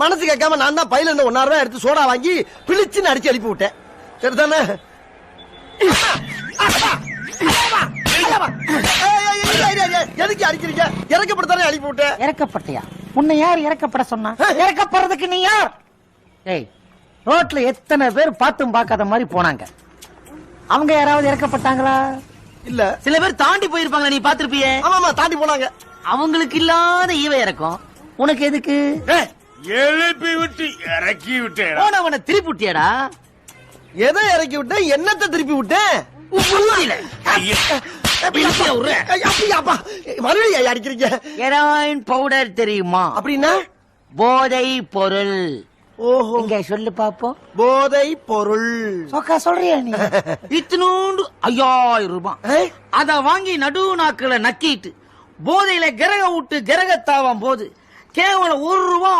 மனசு கேட்காம நான் தான் பையில இருந்து 1,000 ரூபாய் எடுத்து சோடா வாங்கி பிழிச்சுன்னு அடிச்சு எழுப்பி விட்டேன். சரிதானே? எதுக்கு அடிக்கிறீங்க? இறக்கப்படத்தானே எழுப்பி விட்டேன். இறக்கப்பட்டியா? உன்னை யார் இறக்கப்பட சொன்னா? இறக்கப்படுறதுக்கு நீ யார்? ஏய், ரோட்ல எத்தனை பேர் பார்த்தும் பார்க்காத மாதிரி போனாங்க. அவங்க யாராவது இறக்கப்பட்டாங்களா? இல்ல. சில பேர் தாண்டி போயிருப்பாங்க, நீ பாத்திருப்பியே. ஆமாமா, தாண்டி போனாங்க. அவங்களுக்கு இல்லாத ஈவ இறக்கும் உனக்கு எதுக்கு? எழுப்பி விட்டு இறக்கி விட்டேன். போனவனை திருப்பி விட்டியாடா? எதை இறக்கி விட்டேன்? என்னத்தை திருப்பி விட்டேன்? மறுபடியும் அடிக்கிறீங்க. ஹெராயின் பவுடர் தெரியுமா? அப்படின்னா போதை பொருள். ஓஹோ, இங்க சொல்லு பாப்போம். போதை பொருள். சொக்கா சொல்றியா நீ? இத்தினூண்டு 5000 ரூபாய். அத வாங்கி நடு நாக்குல நக்கிட்டு போதையில கிரக விட்டு கிரகத்தாவும் போது கேவலம் 1 ரூபாய்